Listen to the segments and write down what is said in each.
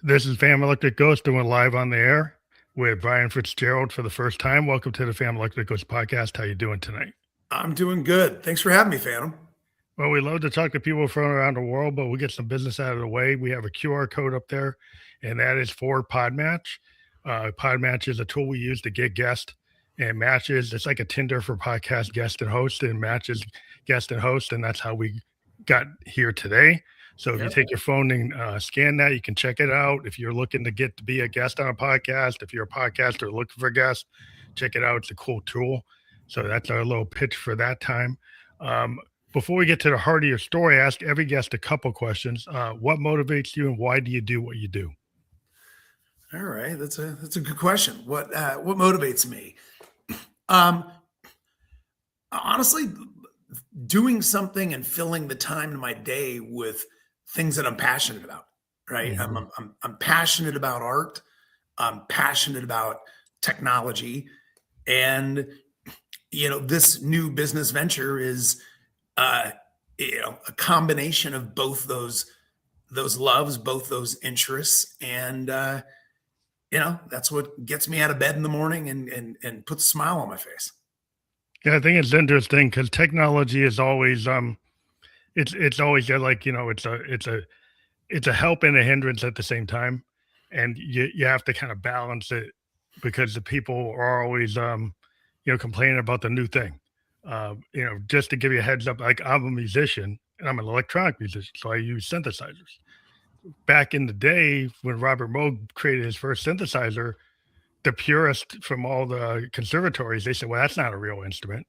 This is Fam Electric Ghost doing live on the air with Brian Fitzgerald for the first time. Welcome to the Fam Electric Ghost podcast. How you doing tonight? I'm doing good. Thanks for having me, Phantom. Well, we love to talk to people from around the world, but we get some business out of the way. We have a QR code up there, and that is for Podmatch. Podmatch is a tool we use to get guests and matches. It's like a Tinder for podcast guest and host, and matches guest and host, and that's how we got here today. So if you take your phone and scan that, you can check it out. If you're looking to get to be a guest on a podcast, if you're a podcaster looking for guests, check it out. It's a cool tool. So that's our little pitch for that time. Before we get to the heart of your story, I ask every guest a couple questions. What motivates you and why do you do what you do? All right. That's a good question. What motivates me? Honestly, doing something and filling the time in my day with things that I'm passionate about, right? Mm-hmm. I'm passionate about art. I'm passionate about technology. And, this new business venture is, a combination of both those loves, both those interests. And, that's what gets me out of bed in the morning and puts a smile on my face. Yeah, I think it's interesting because technology is always, it's always like, it's a help and a hindrance at the same time. And you have to kind of balance it because the people are always, complaining about the new thing. Just to give you a heads up, like I'm a musician and I'm an electronic musician, so I use synthesizers. Back in the day when Robert Moog created his first synthesizer, the purists from all the conservatories, they said, well, that's not a real instrument.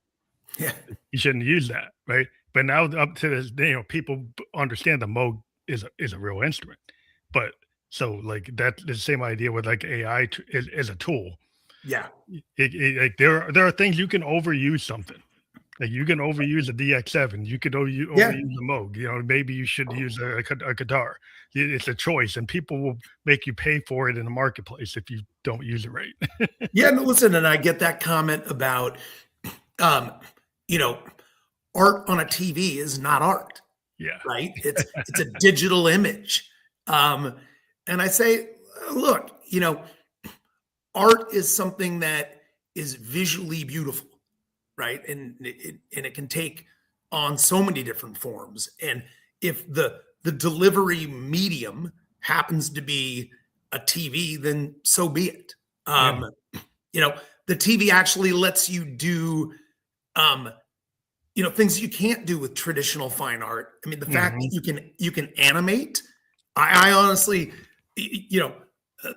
Yeah. You shouldn't use that, right? But now up to this, people understand the Moog is a real instrument. But so like that's the same idea with like AI is a tool. Yeah. Like there are things you can overuse something. Like you can overuse a DX7. You could overuse the Moog. Maybe you should use a guitar. It's a choice, and people will make you pay for it in the marketplace if you don't use it right. Yeah, no, listen, and I get that comment about, art on a TV is not art. Yeah. Right. It's a digital image. And I say, look, art is something that is visually beautiful. Right. And it can take on so many different forms. And if the delivery medium happens to be a TV, then so be it. The TV actually lets you do, things you can't do with traditional fine art. I mean, the fact that you can animate, I honestly,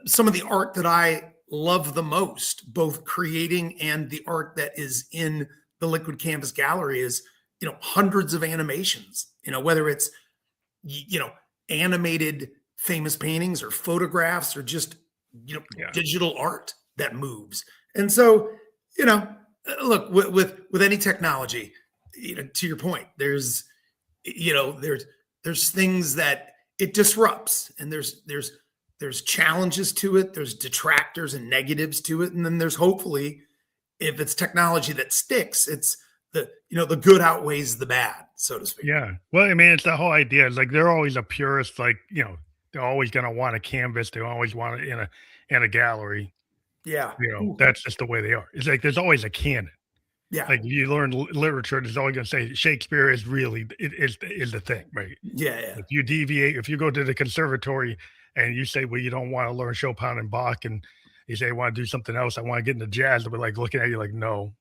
some of the art that I love the most, both creating and the art that is in the Liquid Canvas gallery is, hundreds of animations, whether it's, animated famous paintings or photographs or just, digital art that moves. And so, look, with any technology, to your point, there's things that it disrupts, and there's challenges to it. There's detractors and negatives to it. And then there's hopefully, if it's technology that sticks, it's the good outweighs the bad, so to speak. Yeah. Well, I mean, it's the whole idea. It's like, they're always a purist, like, they're always going to want a canvas. They always want it in a gallery. Yeah. That's just the way they are. It's like, there's always a canon. Yeah. Like you learn literature, there's always going to say Shakespeare is really, is the thing, right? Yeah. If you deviate, if you go to the conservatory and you say, well, you don't want to learn Chopin and Bach, and you say, I want to do something else, I want to get into jazz, they'll be like looking at you like, no,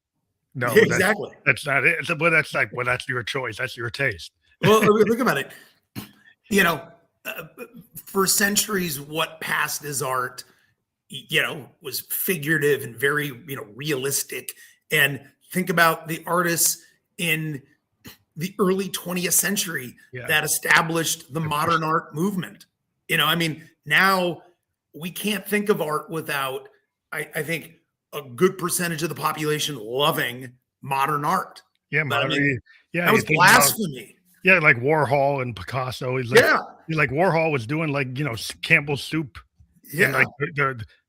exactly. That's not it. But that's like, well, that's your choice. That's your taste. Well, look about it. For centuries, what passed as art, was figurative and very, realistic. And think about the artists in the early 20th century that established the modern art movement. Now we can't think of art without, I think, a good percentage of the population loving modern art. Yeah, that was blasphemy. Like Warhol and Picasso. Like Warhol was doing like, Campbell's Soup. Yeah. And like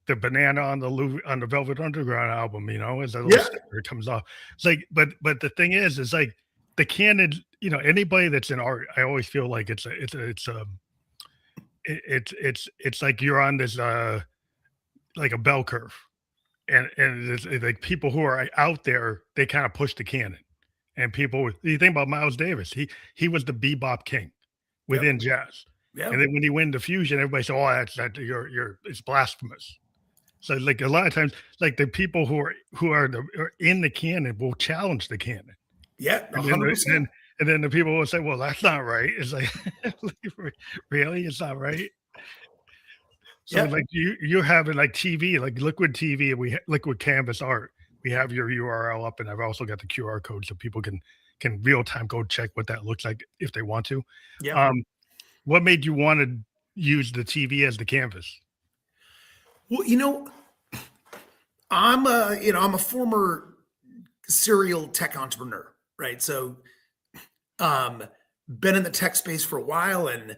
the banana on the Velvet Underground album, as a little sticker comes off. It's like, but the thing is like the canon, anybody that's in art, I always feel like it's it's like you're on this like a bell curve, and it's like people who are out there, they kind of push the cannon, and people. You think about Miles Davis, he was the bebop king Yep. within jazz, Yeah. and then when he went to fusion, everybody said, "Oh, that you're it's blasphemous." So like a lot of times, like the people are in the canon will challenge the canon, Yeah. and then 100%. and then the people will say, "Well, that's not right." It's like, really, it's not right. So Yeah. like you're having like TV, like Liquid TV, and Liquid Canvas art. We have your URL up, and I've also got the QR code so people can real time go check what that looks like if they want to. Yeah. Um, what made you want to use the TV as the canvas? Well, I'm a former serial tech entrepreneur, right? So, um, been in the tech space for a while, and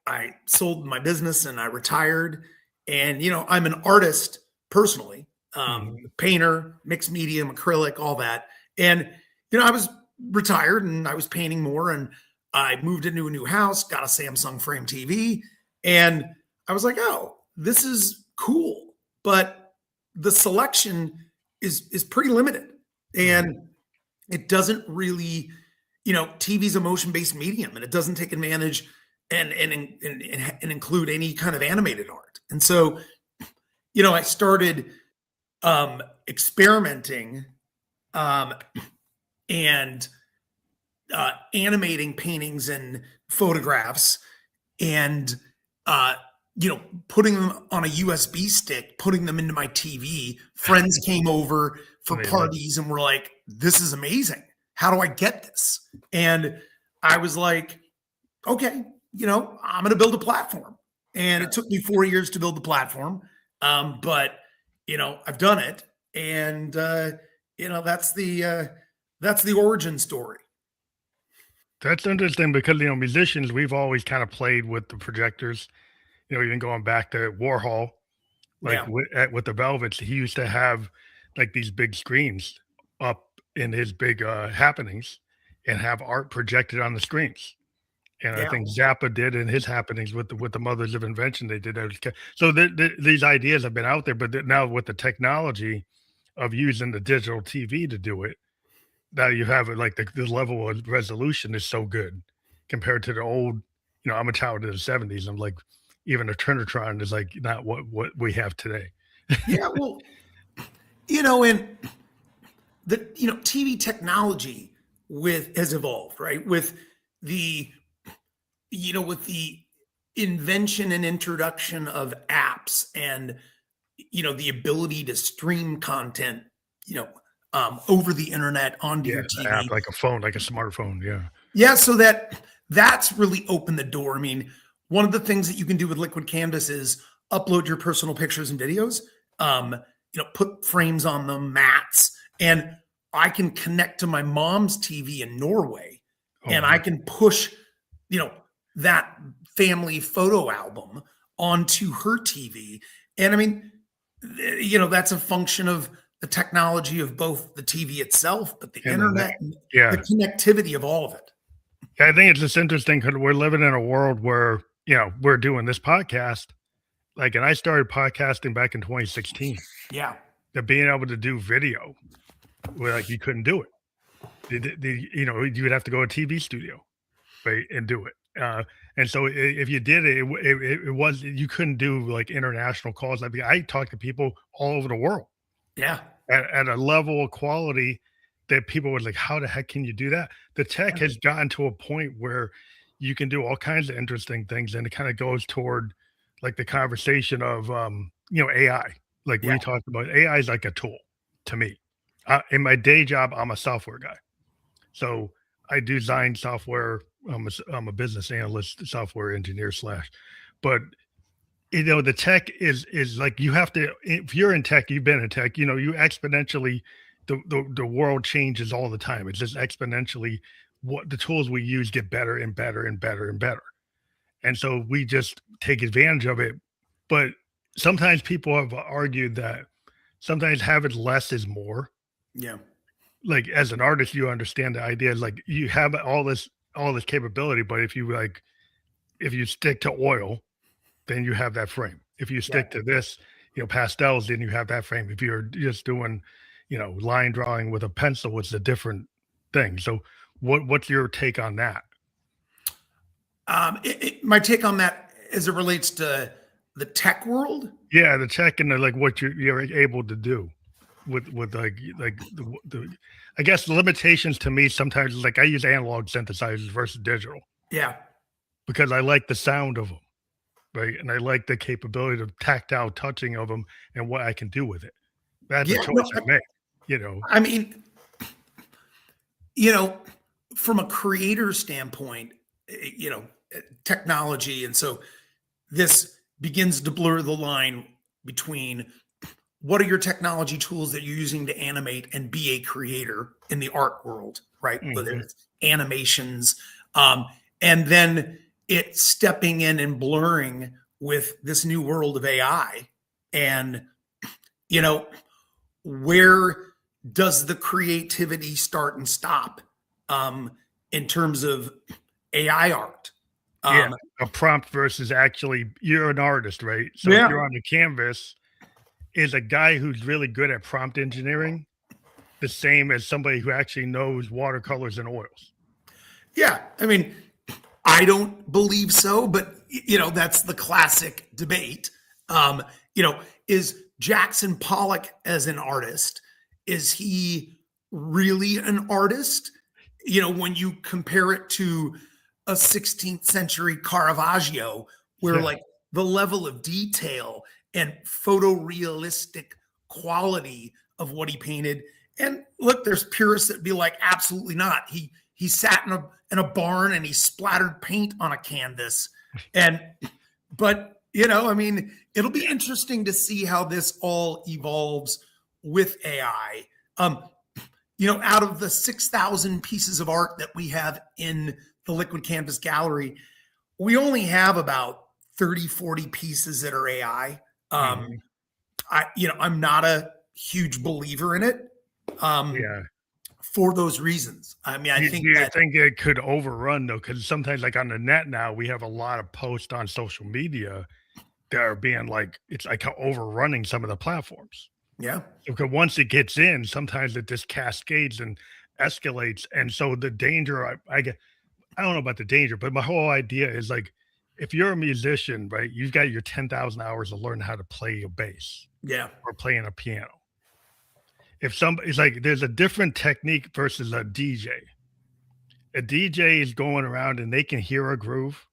I sold my business and I retired, and I'm an artist personally, Mhm. painter, mixed medium, acrylic, all that, and I was retired and I was painting more, and I moved into a new house, got a Samsung frame TV, and I was like, oh, this is cool, but the selection is pretty limited, Mhm. and it doesn't really, TV's a motion-based medium, and it doesn't take advantage and include any kind of animated art. And so, I started experimenting um, and animating paintings and photographs, and uh, putting them on a USB stick, putting them into my TV. Friends came over for And they love parties and were like, "This is amazing. How do I get this?" And I was like, "Okay, I'm going to build a platform." And it took me 4 years to build the platform, but I've done it, and that's the origin story. That's interesting because musicians, we've always kind of played with the projectors. Even going back to Warhol, like Yeah, with the Velvets, he used to have like these big screens up in his big happenings and have art projected on the screens. And I yeah, think Zappa did in his happenings with the Mothers of Invention. They did that. So these ideas have been out there, but now with the technology of using the digital TV to do it, now you have it like the level of resolution is so good compared to the old. I'm a child of the '70s. I'm like, even a Trinitron is like not what we have today. yeah. Well, and the TV technology with has evolved, right? The with the invention and introduction of apps, and the ability to stream content, over the internet onto Yeah, your the app TV. like a phone, like a smartphone. Yeah, Yeah, so that's really opened the door. I mean, one of the things that you can do with Liquid Canvas is upload your personal pictures and videos, um, put frames on them, mats, and I can connect to my mom's TV in Norway, oh and I nice. can push, you know, that family photo album onto her TV. And I mean, that's a function of the technology of both the TV itself, but the And then internet, and the yeah. connectivity of all of it. Yeah, I think it's just interesting because we're living in a world where, we're doing this podcast. Like, and I started podcasting back in 2016. Yeah. That being able to do video where like you couldn't do it. You would have to go to a TV studio, right, and do it. And so if you did it, it was you couldn't do like international calls. Like I talked to people all over the world Yeah. at a level of quality that people were like, "How the heck can you do that?" The tech has gotten to a point where you can do all kinds of interesting things, and it kind of goes toward like the conversation of AI. Like Yeah. we talked about, AI is like a tool to me. In my day job, I'm a software guy, so I design software. I'm a business analyst, software engineer slash, but the tech is like you have to if you're in tech, you've been in tech, you exponentially the world changes all the time. It's just exponentially what the tools we use get better and better and better and better. And so we just take advantage of it. But sometimes people have argued that sometimes having less is more. Yeah. Like as an artist, you understand the idea like you have all this capability, but if you like if you stick to oil, then you have that frame. If you Yeah. stick to this, pastels, then you have that frame. If you're just doing, line drawing with a pencil, it's a different thing. So what's your take on that? My take on that as it relates to the tech world. Yeah, the check and like what you're able to do with like the I guess the limitations to me sometimes is like I use analog synthesizers versus digital Yeah. because I like the sound of them, right? And I like the capability of tactile touching of them and what I can do with it. That's a Yeah. choice No, I make. I mean, you know, from a creator standpoint, technology. And so this begins to blur the line between what are your technology tools that you're using to animate and be a creator in the art world, right? Whether Mhm. it's animations, and then it stepping in and blurring with this new world of AI. And, you know, where does the creativity start and stop in terms of AI art? Yeah, Um, a prompt versus actually you're an artist, right? So if yeah, you're on the canvas, is a guy who's really good at prompt engineering the same as somebody who actually knows watercolors and oils? yeah. I mean, I don't believe so, but that's the classic debate. Um, is Jackson Pollock as an artist, is he really an artist? When you compare it to a 16th century Caravaggio, where Yeah. like the level of detail and photorealistic quality of what he painted. And look, there's purists that be like, absolutely not. He sat in a barn and he splattered paint on a canvas. And but I mean, it'll be interesting to see how this all evolves with AI. Out of the 6,000 pieces of art that we have in the Liquid Canvas gallery, we only have about 30, 40 pieces that are AI. Mhm. I'm not a huge believer in it. Um, Yeah. for those reasons. I mean, I Do think you that, think it could overrun though? Because sometimes, like on the net now, we have a lot of posts on social media that are being like it's like overrunning some of the platforms. yeah, Because once it gets in, sometimes it just cascades and escalates, and so the danger I get I don't know about the danger, but my whole idea is like if you're a musician, right, you've got your 10,000 hours to learn how to play a bass yeah, or playing a piano. If somebody's like, there's a different technique versus a DJ. A DJ is going around and they can hear a groove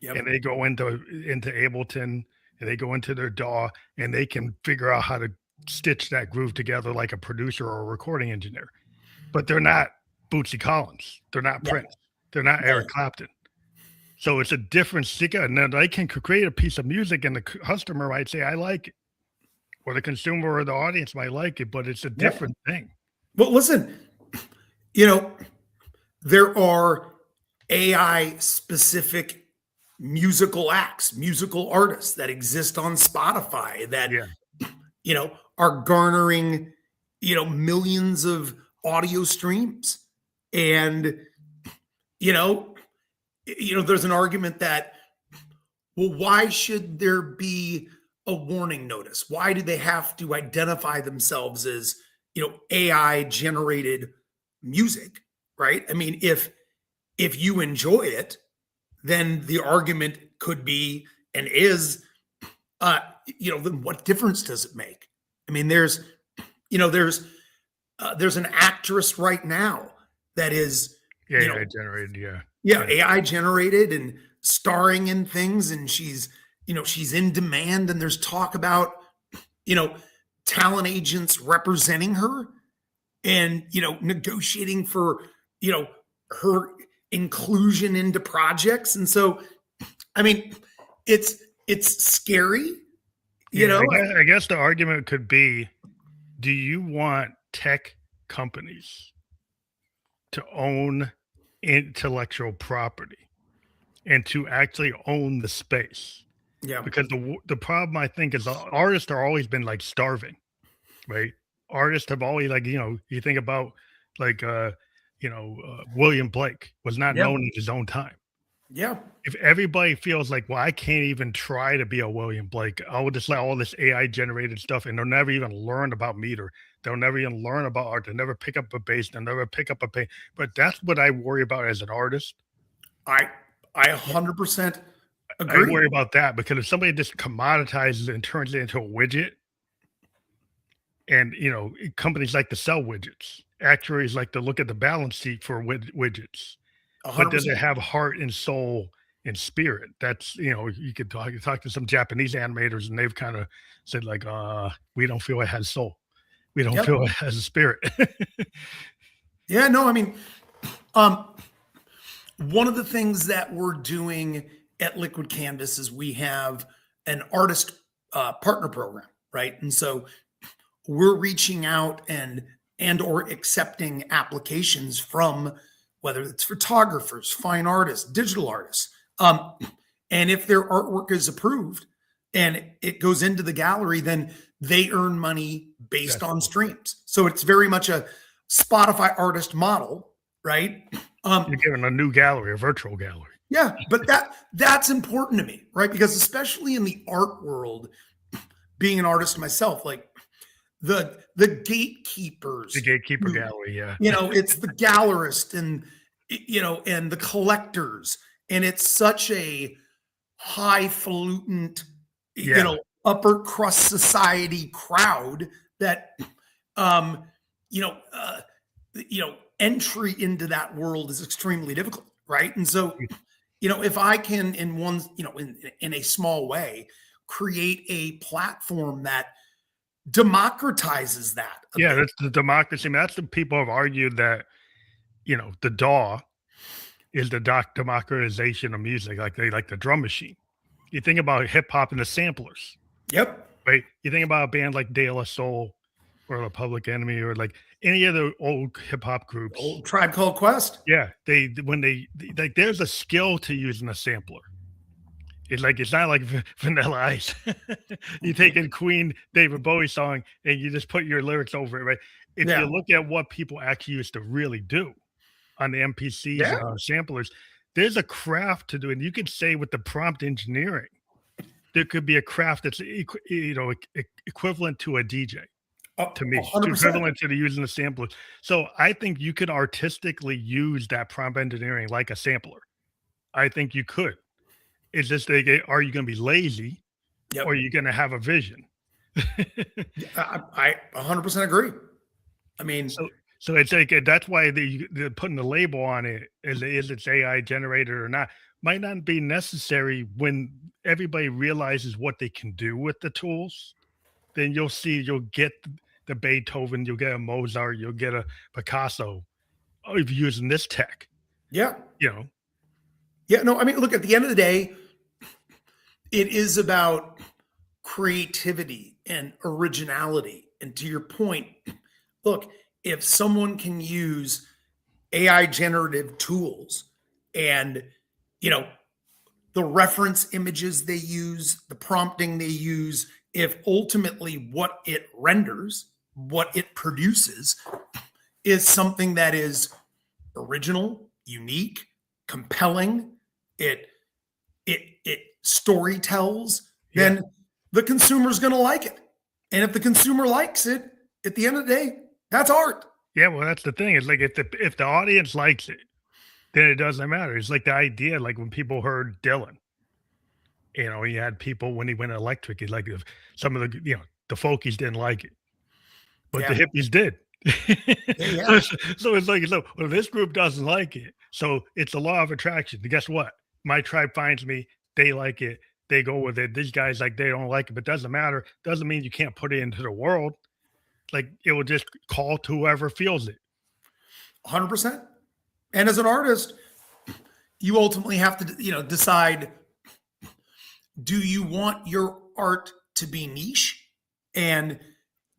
and yep, they go into Ableton and they go into their DAW and they can figure out how to stitch that groove together like a producer or a recording engineer. But they're not Bootsy Collins. They're not yeah, Prince. They're not Eric no, Clapton. So it's a different sticker. And then they can create a piece of music and the customer might say, I like it. Or the consumer or the audience might like it, but it's a yeah. different thing. Well, listen, you know, there are AI specific musical acts, musical artists that exist on Spotify that, Yeah. are garnering, millions of audio streams. And, you know, there's an argument that, well, why should there be a warning notice? Why do they have to identify themselves as, AI generated music, right? I mean, if you enjoy it, then the argument could be and is, then what difference does it make? I mean, there's an actress right now that is, Yeah, you yeah, know, generated, yeah. yeah, Yeah. AI generated and starring in things, and she's in demand, and there's talk about, you know, talent agents representing her and negotiating for you know her inclusion into projects. And so, I mean, it's scary, you Yeah, know. I guess the argument could be, do you want tech companies to own intellectual property and to actually own the space? Yeah, Because the problem I think is artists are always been like starving, right? Artists have always like, you think about like William Blake was not yeah, known in his own time. Yeah. If everybody feels like, well, I can't even try to be a William Blake, I will just let all this AI generated stuff, and they'll never even learn about meter. They'll never even learn about art. They'll never pick up a bass. They'll never pick up a paint. But that's what I worry about as an artist. I I 100% I agree. worry about that because if somebody just commoditizes it and turns it into a widget, and companies like to sell widgets, actuaries like to look at the balance sheet for widgets, but does it 100%. have heart and soul and spirit? That's you talk to some Japanese animators and they've kind of said like, we don't feel it has soul. We don't Yep. feel it has a spirit. Yeah, no, I mean, um, one of the things that we're doing at Liquid Canvas is we have an artist partner program, right? And so we're reaching out and or accepting applications from whether it's photographers, fine artists, digital artists. And if their artwork is approved and it goes into the gallery, then they earn money based That's on cool. streams. So it's very much a Spotify artist model, right? You're giving a new gallery, a virtual gallery. Yeah, but that's important to me, right? Because especially in the art world, being an artist myself, like the gatekeepers, The gatekeeper who, gallery, yeah. it's the gallerist and the collectors, and it's such a highfalutin, Yeah. upper crust society crowd that um you know uh entry into that world is extremely difficult, right? And so if I can in one in a small way create a platform that democratizes that a Yeah, bit. that's the democracy. I mean, that's the people have argued that, the DAW is the democratization of music, like they like the drum machine. You think about hip hop and the samplers, Yep. right? You think about a band like De La Soul or the Public Enemy or like any of the old hip hop groups. Old Tribe Called Quest. Yeah, when like there's a skill to using a sampler. It's not like Vanilla Ice. You take in Queen David Bowie song and you just put your lyrics over it, right? If you Yeah. look at what people actually used to really do on the MPCs Yeah. and on samplers, there's a craft to do, and you could say with the prompt engineering, there could be a craft that's equivalent to a DJ to me, to 100%. equivalent to the using the sampler. So I think you could artistically use that prompt engineering like a sampler. I think you could. It's just like, are you going to be lazy or are Yep. you going to have a vision? I 100% agree. I mean, So, so it's like that's why they're putting the label on it is it's AI generated or not might not be necessary when everybody realizes what they can do with the tools. Then you'll get the Beethoven, you'll get a Mozart, you'll get a Picasso. Oh, if you're using this tech, yeah. you know, Yeah, no, I mean, look, at the end of the day, it is about creativity and originality. And to your point, look, if someone can use AI generative tools and, you know, the reference images they use, the prompting they use, if ultimately what it renders, what it produces is something that is original, unique, compelling, it story tells, yeah, then the consumer's going to like it. And if the consumer likes it, at the end of the day, that's art. yeah. Well, that's the thing. It's like if the audience likes it, then it doesn't matter. It's like the idea, like when people heard Dylan, he had people when he went electric. He like some of the folkies didn't like it, but the Yeah. hippies did. Yeah. so, Yeah. so it's like well, this group doesn't like it, so it's a law of attraction. Guess what? My tribe finds me. They like it. They go with it. These guys like they don't like it, but doesn't matter. Doesn't mean you can't put it into the world. Like it will just call to whoever feels it. 100%. And as an artist, you ultimately have to, decide, do you want your art to be niche and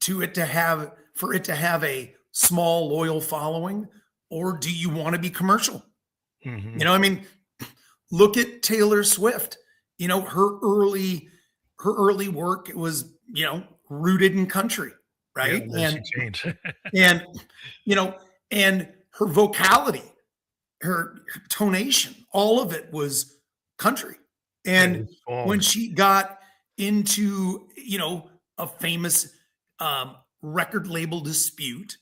for it to have a small loyal following, or do you want to be commercial? Hmm. I mean, look at Taylor Swift. Her early work was, rooted in country, Yeah, right? and then she changed. And and her vocality, her tonation, all of it was country. Yeah, And it's all when she got into, a famous record label dispute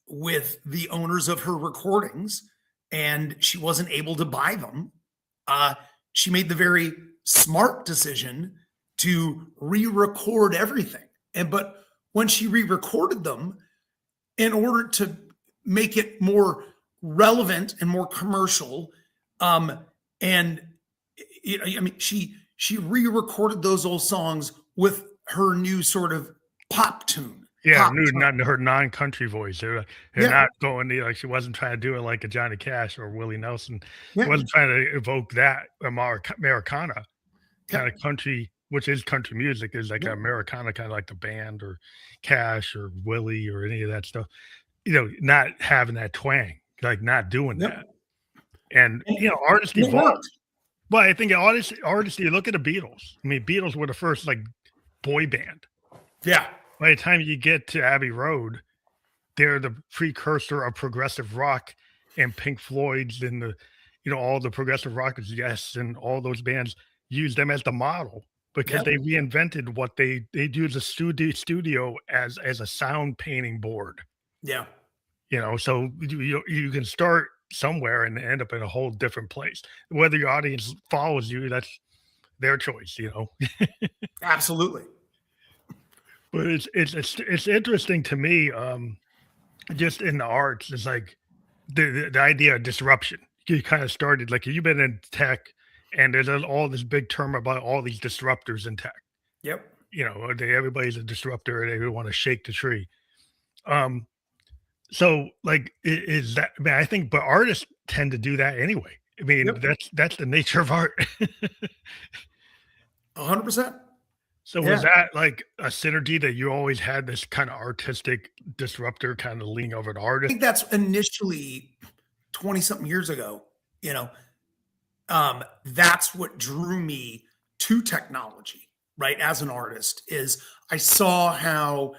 with the owners of her recordings, and she wasn't able to buy them, she made the very smart decision to re-record everything. But when she re-recorded them, in order to make it more relevant and more commercial, and she re-recorded those old songs with her new sort of pop tune. Yeah, Pop not her non-country voice. They're Yeah. not going to, like, she wasn't trying to do it like a Johnny Cash or Willie Nelson. She Yeah. wasn't trying to evoke that Americana Yeah. kind of country, which is country music, is like Yeah. Americana, kind of like the band or Cash or Willie or any of that stuff. Not having that twang, like not doing Yep. that. And artists And it evolve. worked. Well, I think artists, you look at the Beatles. I mean, Beatles were the first like boy band. Yeah. By the time you get to Abbey Road, they're the precursor of progressive rock, and Pink Floyd's and all the progressive rockers, yes, and all those bands use them as the model because Yep. they reinvented what they use a studio as a sound painting board. Yeah. So you can start somewhere and end up in a whole different place. Whether your audience follows you, that's their choice. Absolutely. But it's interesting to me, just in the arts, it's like the idea of disruption. You kind of started, like, you've been in tech, and there's all this big term about all these disruptors in tech. Yep. Everybody's a disruptor, and they want to shake the tree. So, like, is that? I mean, I think, but artists tend to do that anyway. I mean, Yep. that's the nature of art. 100%. So was that like a synergy that you always had, this kind of artistic disruptor kind of leaning over to I artist? think that's initially 20 something years ago, that's what drew me to technology, right? As an artist, is I saw how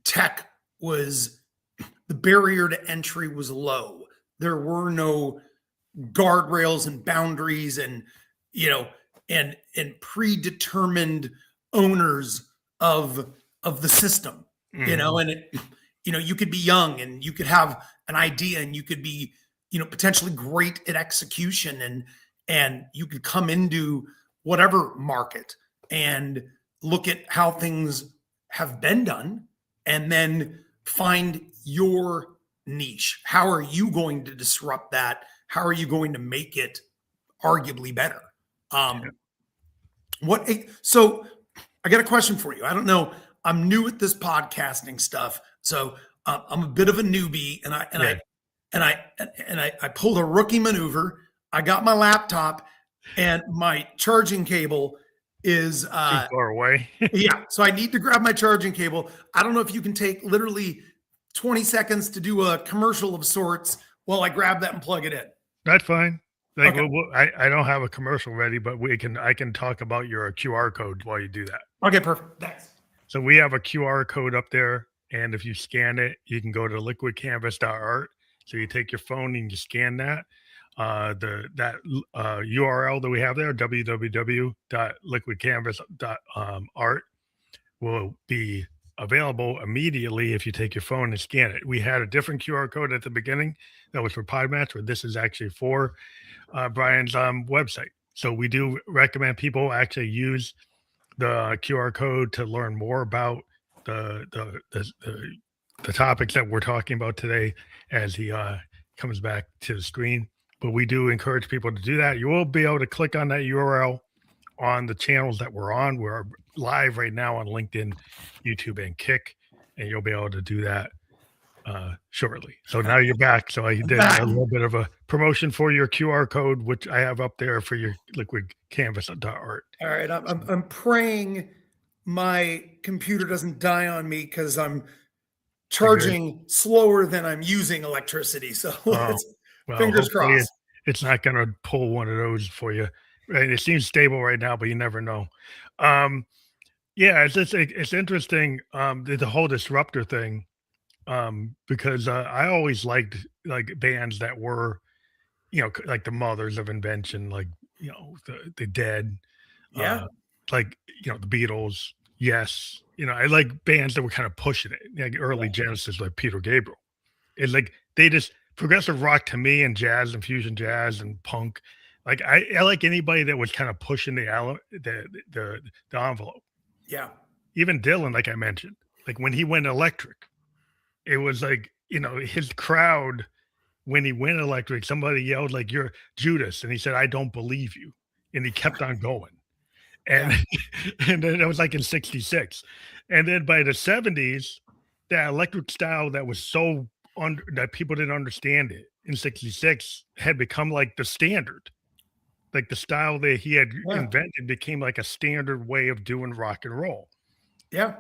tech was, the barrier to entry was low. There were no guardrails and boundaries and predetermined owners of the system. Mhm. And you could be young and you could have an idea and you could be potentially great at execution, and you could come into whatever market and look at how things have been done and then find your niche. How are you going to disrupt that? How are you going to make it arguably better? So I got a question for you. I don't know. I'm new at this podcasting stuff, so I'm a bit of a newbie, and I pulled a rookie maneuver. I got my laptop, and my charging cable is Too far away. yeah. So I need to grab my charging cable. I don't know if you can take literally 20 seconds to do a commercial of sorts while I grab that and plug it in. That's fine. Like, Okay. I don't have a commercial ready, but I can talk about your QR code while you do that. Okay, perfect. Thanks. So we have a QR code up there, and if you scan it, you can go to liquidcanvas.art. So you take your phone and you scan that. URL that we have there, www.liquidcanvas.art, will be available immediately if you take your phone and scan it. We had a different QR code at the beginning that was for Podmatch, but this is actually for Brian's website. So we do recommend people actually use the QR code to learn more about the topics that we're talking about today as he comes back to the screen. But we do encourage people to do that. You will be able to click on that URL on the channels that we're on. We're live right now on LinkedIn, YouTube, and Kick, and you'll be able to do that shortly. So now you're back. So I did a little bit of a promotion for your QR code, which I have up there for your liquidcanvas.art. All right. I'm praying my computer doesn't die on me because I'm charging slower than I'm using electricity. So fingers crossed. It's not going to pull one of those for you. Right? It seems stable right now, but you never know. It's interesting, the whole disruptor thing, because I always liked like bands that were, like the mothers of invention, like the Dead, uh, Yeah. like the Beatles. Yes, I like bands that were kind of pushing it, like early Yeah. Genesis, like Peter Gabriel. It's like they just progressive rock to me and jazz and fusion jazz and punk. Like I like anybody that was kind of pushing the envelope. Yeah. Even Dylan, like I mentioned, like when he went electric, it was like his crowd when he went electric. Somebody yelled like "You're Judas," and he said, "I don't believe you," and he kept on going. And Yeah. and then it was like in '66, and then by the '70s, that electric style that was so under that people didn't understand it in '66 had become like the standard. Like the style that he had Yeah. invented became like a standard way of doing rock and roll. Yeah.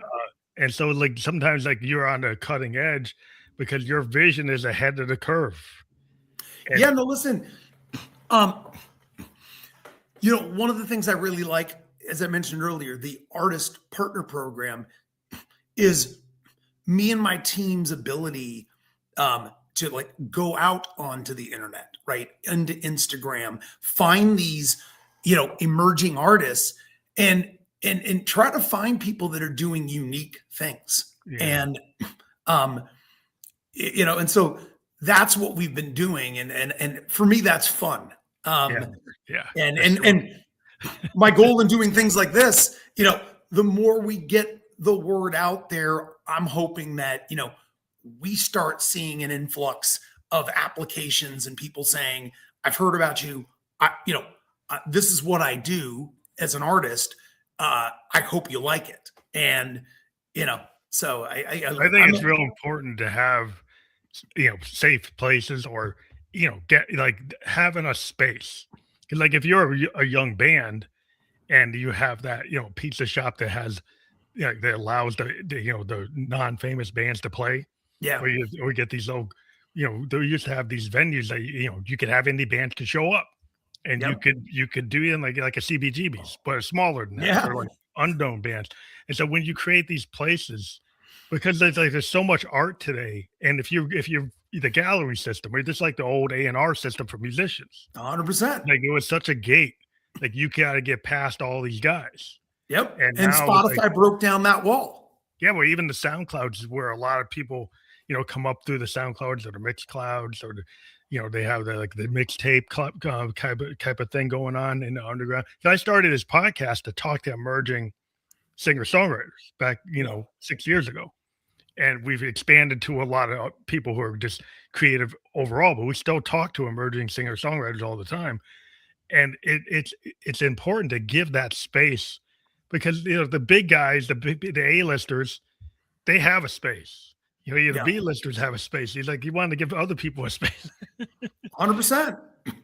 And so like sometimes like you're on the cutting edge because your vision is ahead of the curve. Yeah. And No, listen. Um, one of the things I really like, as I mentioned earlier, the artist partner program is me and my team's ability to like go out onto the internet, right? Into Instagram, find these, emerging artists and try to find people that are doing unique things. yeah, And um, and so that's what we've been doing. And for me, that's fun. yeah, Um, yeah, and for and sure. and my goal in doing things like this, the more we get the word out there, I'm hoping that, we start seeing an influx of applications and people saying, I've heard about you. This is what I do as an artist. I hope you like it. And, so I think I'm, it's real important to have safe places or get like having a space. 'Cause, like if you're a young band and you have that pizza shop that has that allows the non-famous bands to play, yeah, or get these little they used to have these venues that you could have indie bands to show up, and you yep, could do it in like a CBGB's, but smaller than that yeah, for like unknown bands. And so when you create these places, because there's so much art today, and if you the gallery system, or just like the old A&R system for musicians, 100%. like it was such a gate, like you got to get past all these guys, Yep. and And now it's like Spotify broke down that wall. yeah, well, even the SoundClouds is where a lot of people, come up through the SoundClouds or the mix clouds or they have the mixtape type of thing going on in the underground. So I started this podcast to talk to emerging singer-songwriters back, Yeah. 6 years ago. And we've expanded to a lot of people who are just creative overall, but we still talk to emerging singer-songwriters all the time. And it's important to give that space because the big guys, the A-listers, they have a space. The Yeah. B-listers have a space. He's like, you want to give other people a space. 100%. And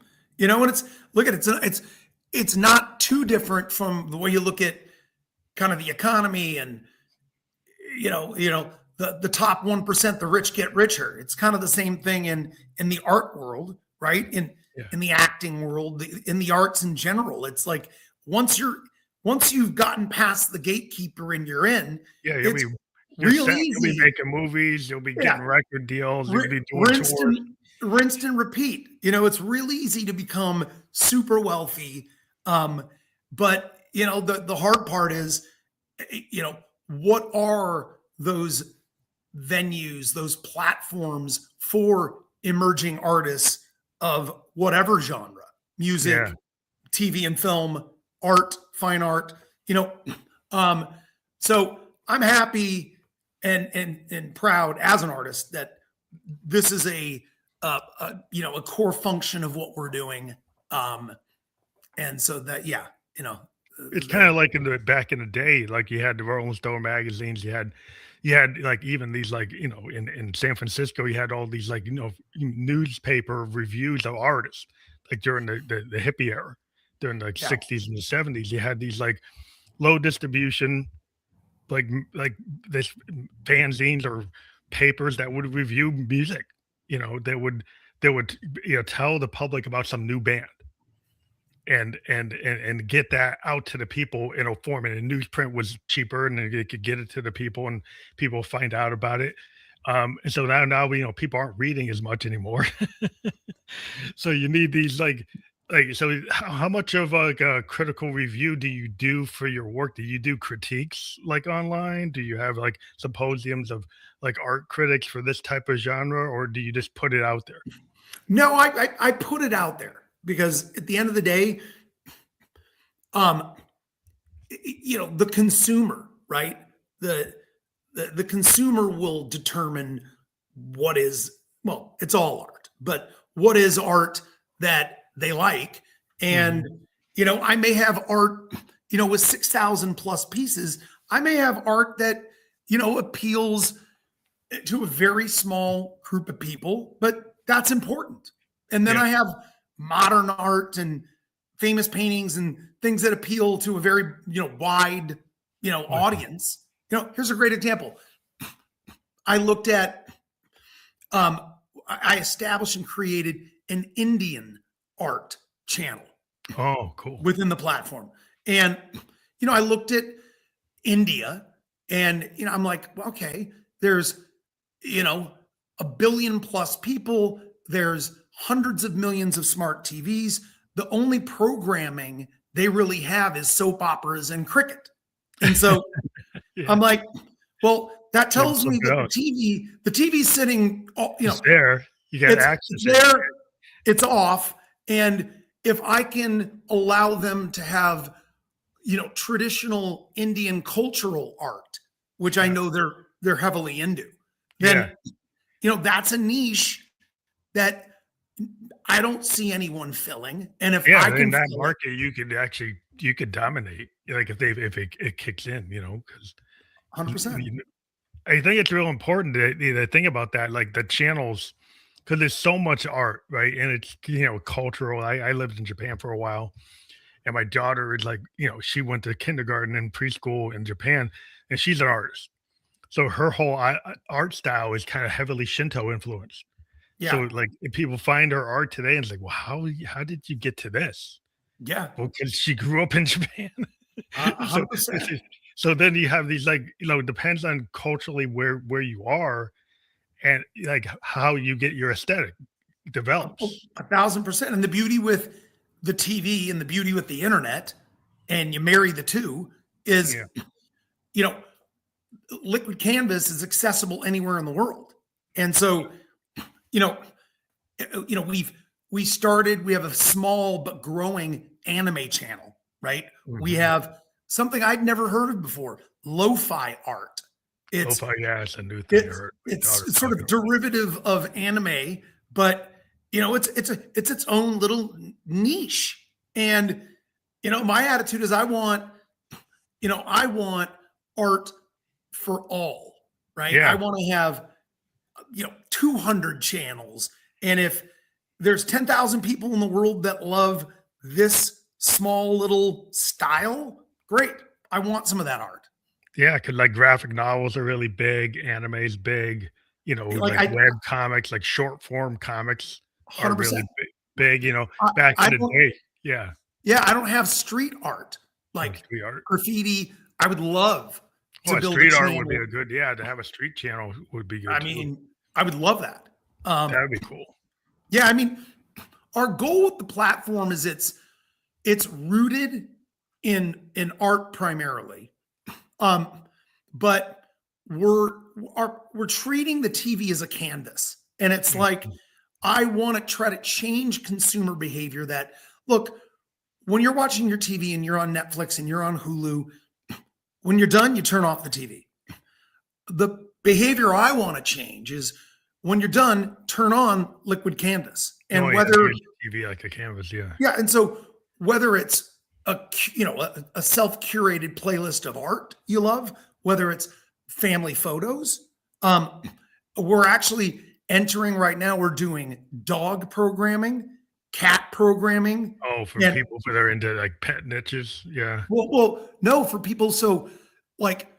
it's look at it, it's not too different from the way you look at kind of the economy and the top 1%, the rich get richer. It's kind of the same thing in the art world, right? Yeah. In the acting world, in the arts in general. It's like once you've gotten past the gatekeeper and you're in, Yeah, it's you're real set. You'll be easy. making movies, you'll be Yeah. getting record deals, you'll Ri- be doing rinsed tours. and rinsed and repeat. It's really easy to become super wealthy. But the hard part is, what are those venues, those platforms for emerging artists of whatever genre, Yeah. music, TV and film, art, fine art, you know. Um, so I'm happy and proud as an artist that this is a core function of what we're doing. And so that It's the kinda like back in the day, like, you had the Rolling Stone magazines, you had, like, even these, like, in San Francisco, you had all these, like, newspaper reviews of artists, like, during the hippie era, during the yeah, '60s and the '70s, you had these, like, low distribution, like, this fanzines or papers that would review music, that would, tell the public about some new band and get that out to the people in a form, and newsprint was cheaper and they could get it to the people and people find out about it. And so now people aren't reading as much anymore. So you need these like Like, so how much of like a critical review do you do for your work? Do you do critiques like online? Do you have like symposiums of like art critics for this type of genre, or do you just put it out there? No, I put it out there because at the end of the day, um, the consumer, right? The, the consumer will determine what is, well, it's all art, but what is art that they like. And, Mhm. I may have art, with 6,000 plus pieces. I may have art that, appeals to a very small group of people, but that's important. And then Yeah, I have modern art and famous paintings and things that appeal to a very, wide, okay. audience. Here's a great example. I looked at, um, I established and created an Indian art channel Oh, cool. within the platform. And, I looked at India and, I'm like, well, okay, there's, a billion plus people. There's hundreds of millions of smart TVs. The only programming they really have is soap operas and cricket. And so Yeah, I'm like, well, that yeah, tells flip me it that out. the TV's sitting, It's there. You got it's access. It. there, it's off. And if I can allow them to have, traditional Indian cultural art, which I Yeah, know they're heavily into, yeah, then, that's a niche that I don't see anyone filling. And if yeah. I In can that fill it, market, you could dominate. Like if it kicks in, because 100%. I think it's real important to think about that, like the channels, because there's so much art, right? And it's cultural. I lived in Japan for a while, and my daughter is like, she went to kindergarten and preschool in Japan, and she's an artist. So her whole art style is kind of heavily Shinto influenced. So Yeah. like if people find her art today and it's like, well, how did you get to this? Yeah. Well, because she grew up in Japan. So this 100%. is so then you have these like, it depends on culturally where you are and like how you get your aesthetic develops. 1,000%. And the beauty with the TV and the beauty with the internet, and you marry the two, is, Yeah. you know, liquid canvas is accessible anywhere in the world. And so, you know, we have a small but growing anime channel, right? We Mhm. have something I'd never heard of before, lo-fi art. It's Lo-fi, yeah, it's a new thing I it's heard my daughter it's sort talking of about. derivative of anime, but it's its own little niche. And my attitude is I want art for all, right? I Yeah. want to have 200 channels. And if there's 10,000 people in the world that love this small little style, great. I want some of that art. Yeah, 'cause, like, graphic novels are really big, anime's big, Like like, I web comics, like, short form comics are really 100%. big, I, back I in the don't day. Yeah. Yeah, I don't have street art Oh, like street art. graffiti. I would love to Oh, build a street art would be channel. a good, yeah, to have a street channel would be I good too. mean, I would love that. That'd be cool. Yeah, I mean, our goal with the platform is it's rooted in art primarily, um, but we're we're treating the TV as a canvas, and it's like Mhm. I want to try to change consumer behavior. That look, when you're watching your TV and you're on Netflix and you're on Hulu, when you're done, you turn off the TV. The behavior I want to change is when you're done, turn on liquid canvas. Oh, And yeah, whether, use the TV like a canvas, yeah. yeah, and so whether it's a self-curated playlist of art you love, whether it's family photos, we're actually entering right now, we're doing dog programming, cat programming, Oh, for and people that are into, like, pet niches, yeah. no, for people. So, like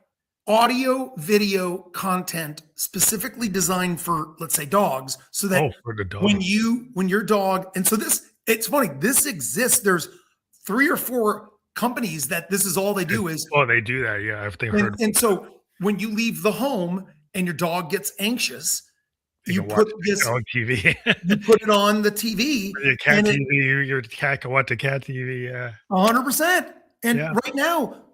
audio, video content specifically designed for, let's say, dogs, so that Oh, for the dogs. when your dog, and so it's funny. This exists. There's 3 or 4 companies that this is all they And do is, oh, they do that, yeah, I've think heard and about that. so when you leave the home and your dog gets anxious, You you can watch put it this, on TV. you put it on the TV, Your cat and it TV, your cat can watch the cat TV. Yeah. 100%. And Yeah. right now,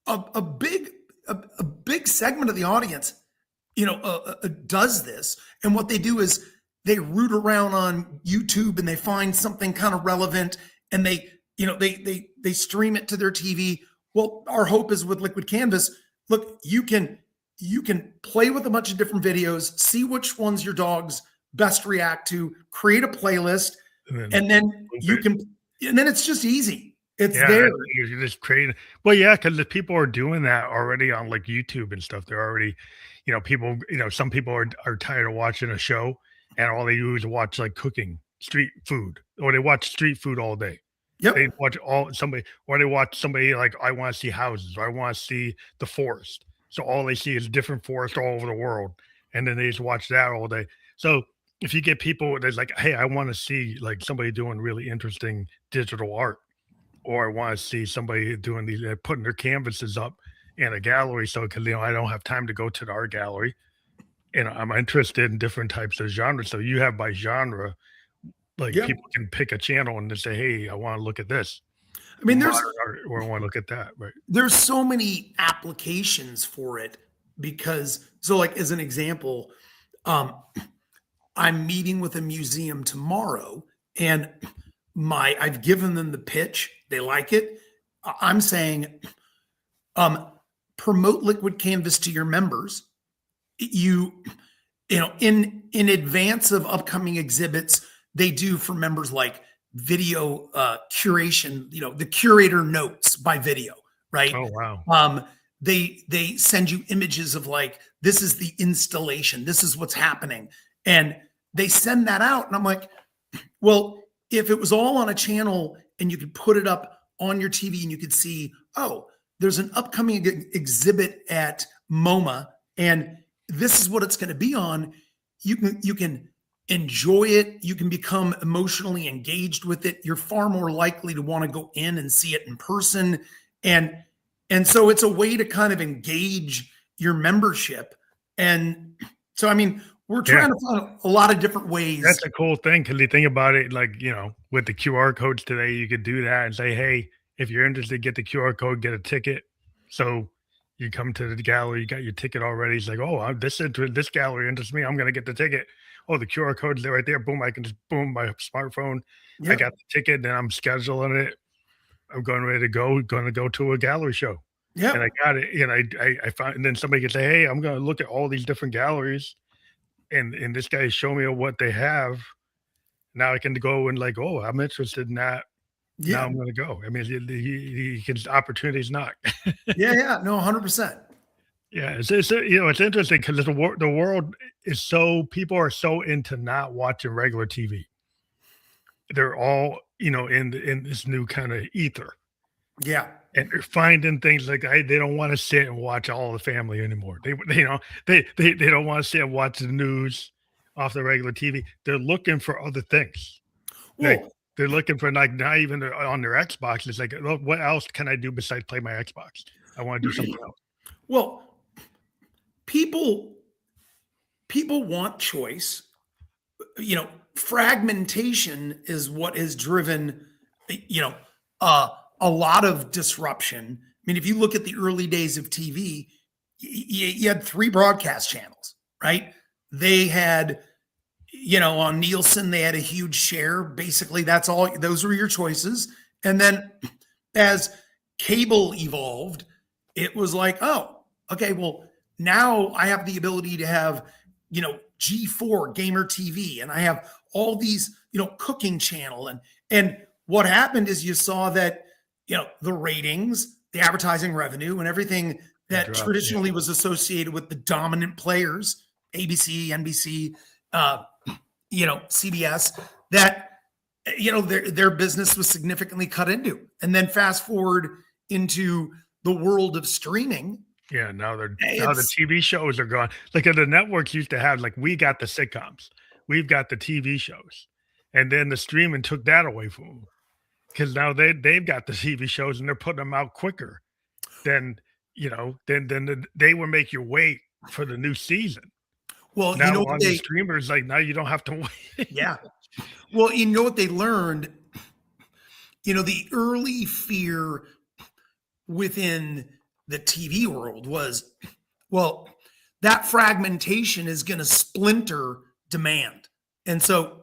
a big a big segment of the audience, does this, and what they do is they root around on YouTube and they find something kind of relevant, and they stream it to their TV. Well, our hope is with Liquid Canvas. Look, you can play with a bunch of different videos, see which ones your dogs best react to, create a playlist, and then you can, and then it's just easy. It's Yeah, there. you're just creating. Well, yeah, because the people are doing that already on like YouTube and stuff. They're already, people. Some people are tired of watching a show, and all they do is watch like cooking street food, or they watch street food all day. They Yep. watch all somebody, or they watch somebody like I want to see houses, or I want to see the forest. So all they see is different forest all over the world, and then they just watch that all day. So if you get people that's like, hey, I want to see like somebody doing really interesting digital art, or I want to see somebody doing these, putting their canvases up in a gallery. So, because I don't have time to go to the art gallery, and I'm interested in different types of genres. So you have by genre, like Yep. people can pick a channel and just say, "Hey, I want to look at this I mean, modern art, or I want to look at that." Right? there's so many applications for it, because so like as an example, um I'm meeting with a museum tomorrow, and I've given them the pitch. They like it. I'm saying, um, promote Liquid Canvas to your members. You, in advance of upcoming exhibits, they do for members like video curation. The curator notes by video, right? Oh wow! They send you images of like, this is the installation, this is what's happening, and they send that out, and I'm like, well, if it was all on a channel and you could put it up on your TV and you could see, oh, there's an upcoming exhibit at MoMA, and this is what it's going to be on. You can enjoy it. You can become emotionally engaged with it. You're far more likely to want to go in and see it in person, and so it's a way to kind of engage your membership. And so, I mean, we're trying to find a lot of different ways. That's a cool thing, because you think about it, like, with the QR codes today, you could do that and say, hey, if you're interested, get the QR code, get a ticket. So you come to the gallery, you got your ticket already. It's like, oh, this gallery interests me. I'm going to get the ticket. Oh, the QR code's there right there. Boom. I can just boom my smartphone. Yep. I got the ticket, then I'm scheduling it. I'm going to go to a gallery show. Yeah. And I got it. And I found, and then somebody can say, hey, I'm going to look at all these different galleries. And this guy show me what they have. Now I can go and like, oh, I'm interested in that. Yeah. Now I'm going to go. I mean, he can opportunities knock. Yeah. No, 100%. Yeah, it's interesting because the world is people are so into not watching regular TV. They're all in this new kind of ether. Yeah. And they're finding things like they don't want to sit and watch All the Family anymore. They don't want to sit and watch the news off the regular TV. They're looking for other things. Like they're looking for like not even on their Xbox. It's like, look, what else can I do besides play my Xbox? I want to do something else. Well, people want choice. Fragmentation is what has driven, a lot of disruption. I mean, if you look at the early days of TV, you had 3 broadcast channels, right? They had, on Nielsen, they had a huge share. Basically, that's all. Those were your choices. And then as cable evolved, it was like, oh, okay, well, now I have the ability to have, G4 Gamer TV, and I have all these, cooking channel. And what happened is you saw that, the ratings, the advertising revenue, and everything that traditionally was associated with the dominant players, ABC, NBC, CBS, that, their business was significantly cut into. And then fast forward into the world of streaming. Yeah, now the TV shows are gone. Like the networks used to have, like, we got the sitcoms, we've got the TV shows, and then the streaming took that away from them, because now they've got the TV shows and they're putting them out quicker than they will make you wait for the new season. Well, you Now know what on the streamers, like now you don't have to wait. yeah. Well, you know what they learned? The early fear within the TV world was, well, that fragmentation is going to splinter demand. And so,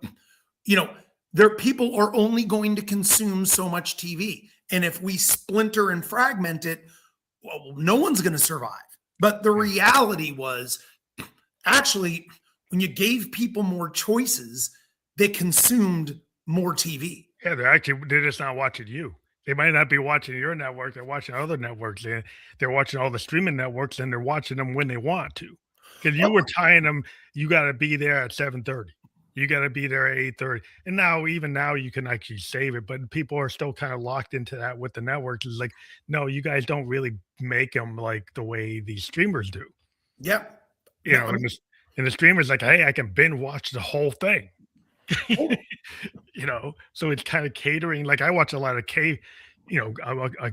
people are only going to consume so much TV. And if we splinter and fragment it, well, no one's going to survive. But the reality was actually, when you gave people more choices, they consumed more TV. Yeah, they're just not watching you. They might not be watching your network. They're watching other networks. They're watching all the streaming networks, and they're watching them when they want to. Because you were tying them, you got to be there at 7:30. You got to be there at 8:30. And now, even now, you can actually save it. But people are still kind of locked into that with the networks. It's like, no, you guys don't really make them like the way these streamers do. Yep. And the streamer's like, hey, I can binge watch the whole thing. So it's kind of catering. Like I watch a lot of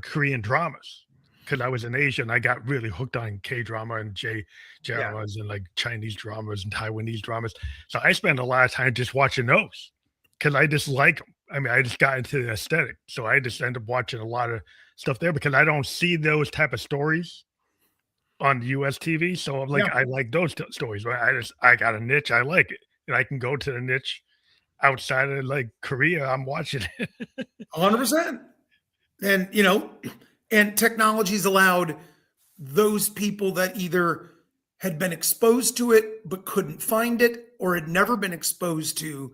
Korean dramas because I was in Asia and I got really hooked on K drama and J dramas and like Chinese dramas and Taiwanese dramas. So I spend a lot of time just watching those because I just like them. I mean, I just got into the aesthetic, so I just end up watching a lot of stuff there because I don't see those type of stories on US TV. So I'm like, I like those stories. But I got a niche. I like it, and I can go to the niche. Outside of like Korea, I'm watching it. 100%. And technology's allowed those people that either had been exposed to it but couldn't find it, or had never been exposed to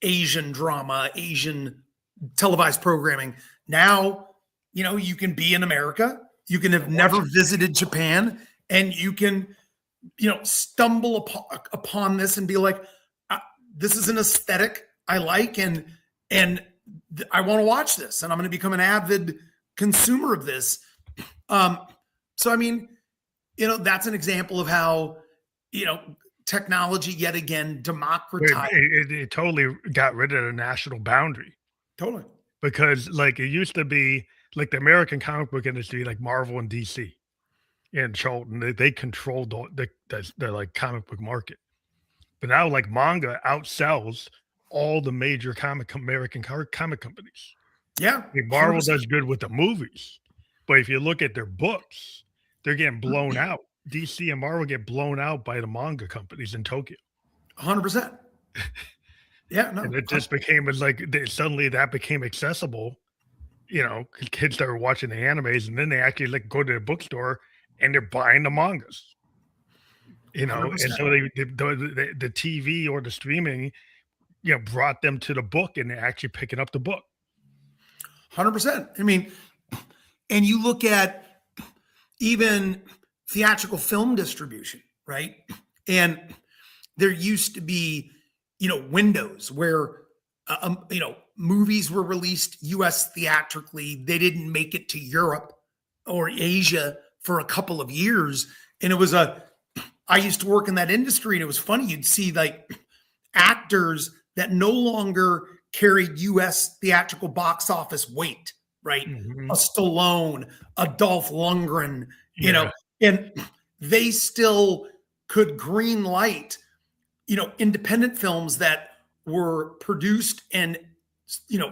Asian drama, Asian televised programming. Now, you can be in America, you can have never visited Japan, and you can, stumble upon this and be like, this is an aesthetic I like, and I want to watch this, and I'm going to become an avid consumer of this. So I mean, that's an example of how technology yet again democratized. It totally got rid of the national boundary. Totally, because like it used to be like the American comic book industry, like Marvel and DC and Charlton, they controlled the like comic book market. But now, like manga outsells all the major American comic companies. Yeah, I mean, Marvel does good with the movies, but if you look at their books, they're getting blown out. DC and Marvel get blown out by the manga companies in Tokyo. 100%. Yeah, no. And it just became suddenly that became accessible. Kids started watching the animes, and then they actually like go to the bookstore and they're buying the mangas. 100%. And so the TV or the streaming, brought them to the book, and they're actually picking up the book. 100%. I mean, and you look at even theatrical film distribution, right? And there used to be, windows where, movies were released US theatrically. They didn't make it to Europe or Asia for a couple of years. And I used to work in that industry, and it was funny. You'd see like actors that no longer carried US theatrical box office weight, right? Mm-hmm. A Stallone, a Dolph Lundgren, and they still could green light, independent films that were produced and,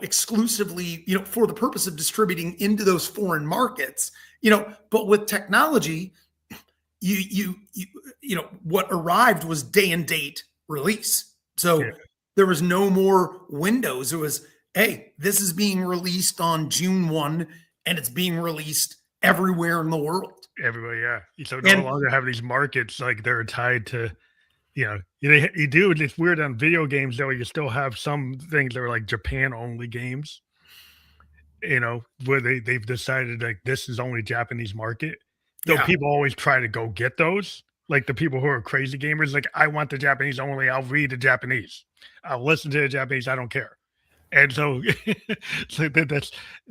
exclusively, for the purpose of distributing into those foreign markets, but with technology, what arrived was day and date release. So there was no more windows. It was, hey, this is being released on June 1 and it's being released everywhere in the world. Everywhere, yeah. So no longer have these markets like they're tied to, you do. It's weird on video games though. You still have some things that are like Japan only games, where they've decided like this is only Japanese market. Though people always try to go get those. Like the people who are crazy gamers, like I want the Japanese only. I'll read the Japanese. I'll listen to the Japanese. I don't care. And so,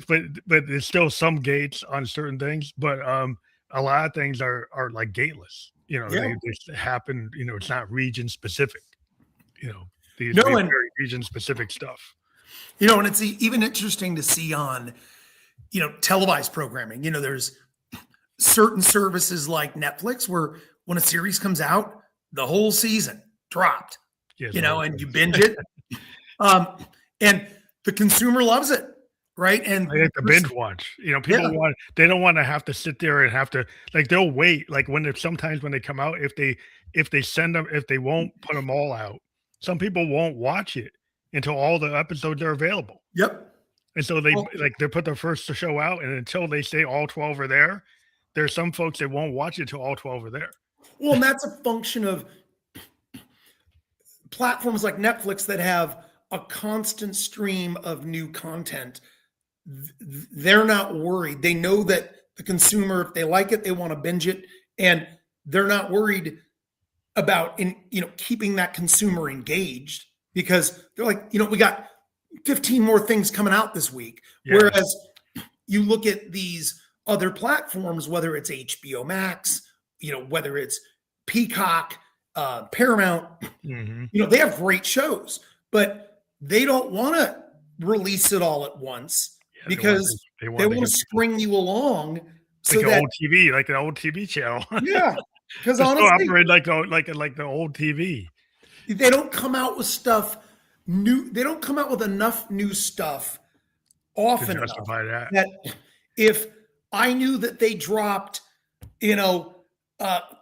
but there's still some gates on certain things. But a lot of things are like gateless. They just happen. It's not region specific. These very region specific stuff. And it's even interesting to see on, televised programming. There's certain services like Netflix where when a series comes out, the whole season dropped, Yes, and you binge it. And the consumer loves it, right? And I like to binge watch. People they don't want to have to sit there and have to like they'll wait. Like sometimes when they come out, if they send them, if they won't put them all out, some people won't watch it until all the episodes are available. Yep. And so they put their first show out, and until they say all 12 are there, there's some folks that won't watch it till all 12 are there. Well, and that's a function of platforms like Netflix that have a constant stream of new content. They're not worried. They know that the consumer, if they like it, they want to binge it, and they're not worried about keeping that consumer engaged, because they're like, we got 15 more things coming out this week. Yeah. Whereas you look at these other platforms, whether it's HBO Max, whether it's Peacock, Paramount, they have great shows, but they don't want to release it all at once, because they want to string you along. So like an old TV channel. Yeah. Because honestly, operate like the old TV. They don't come out with stuff new. They don't come out with enough new stuff often enough that if I knew that they dropped,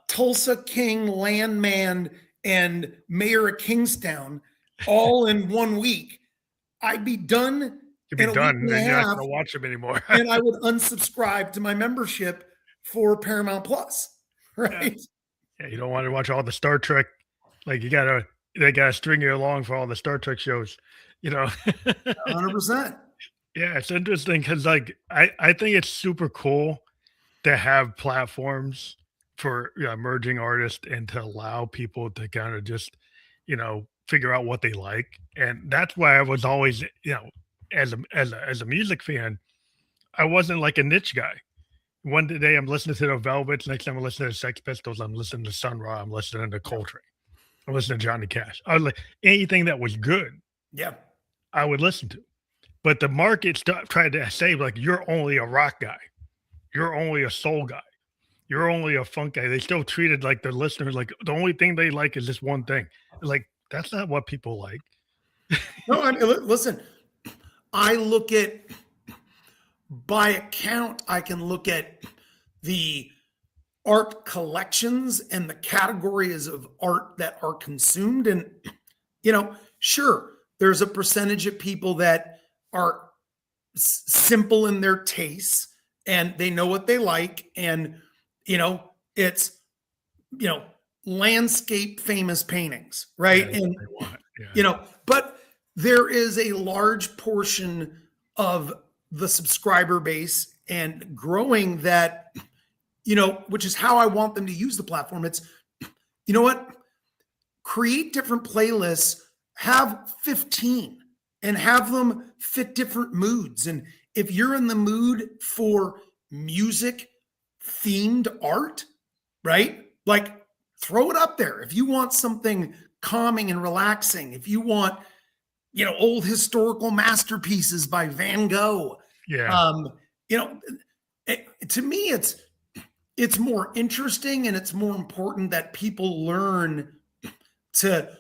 Tulsa King, Landman, and Mayor of Kingstown all in 1 week, I'd be done. You'd be done, and you're not going to watch them anymore. And I would unsubscribe to my membership for Paramount Plus. Right. Yeah, you don't want to watch all the Star Trek. Like they gotta string you along for all the Star Trek shows, 100%. Yeah, it's interesting because I think it's super cool to have platforms for emerging artists and to allow people to kind of just, figure out what they like. And that's why I was always, as a music fan, I wasn't like a niche guy. One day I'm listening to the Velvets. Next time I'm listening to Sex Pistols. I'm listening to Sun Ra. I'm listening to Coltrane. I'm listening to Johnny Cash. I was like, anything that was good, I would listen to. But the market tried to say, like, you're only a rock guy. You're only a soul guy. You're only a funk guy. They still treated like the listeners like the only thing they like is this one thing. Like, that's not what people like. No, listen, I look at, by account, I can look at the art collections and the categories of art that are consumed. And, sure, there's a percentage of people that are simple in their tastes and they know what they like. And, it's, landscape famous paintings, right? Yeah, and, but there is a large portion of the subscriber base and growing that, which is how I want them to use the platform. It's, create different playlists, have 15 and have them fit different moods. And if you're in the mood for music themed art, right? Like throw it up there. If you want something calming and relaxing, if you want, old historical masterpieces by Van Gogh, to me, it's more interesting and it's more important that people learn to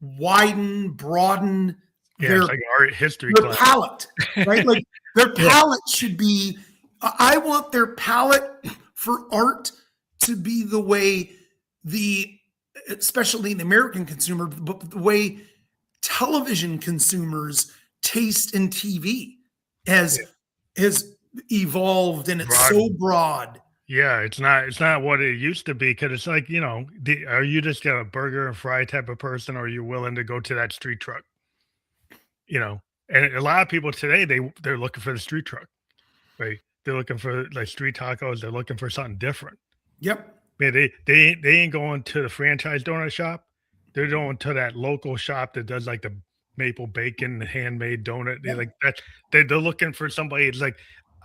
broaden their like art history their palette, right? Like their palette should be. I want their palette for art to be the way especially the American consumer, but the way television consumers taste in TV has evolved, and it's so broad. Yeah, it's not what it used to be, because it's like, are you just a burger and fry type of person, or are you willing to go to that street truck? And a lot of people today, they're looking for the street truck, right? They're looking for like street tacos. They're looking for something different. Yep. Man, they ain't going to the franchise donut shop. They're going to that local shop that does like the maple bacon handmade donut. They like that. They're looking for somebody. It's like,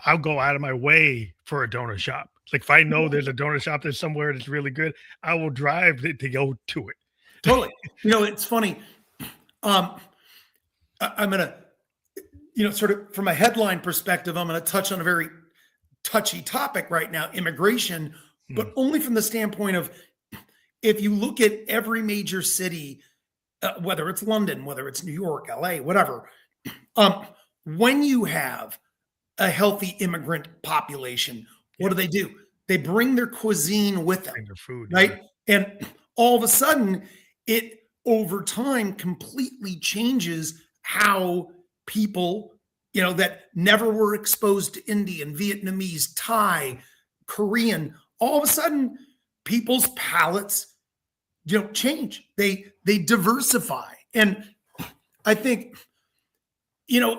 I'll go out of my way for a donut shop. Like if I know there's a donut shop that's somewhere that's really good, I will drive to go to it. Totally. It's funny. I'm gonna, sort of from a headline perspective, I'm gonna touch on a very touchy topic right now, immigration, but only from the standpoint of if you look at every major city, whether it's London, whether it's New York, LA, whatever, when you have a healthy immigrant population, what do? They bring their cuisine with them, And their food, right? And all of a sudden, it over time completely changes how people, that never were exposed to Indian, Vietnamese, Thai, Korean, all of a sudden, people's palates, change. They diversify. And I think,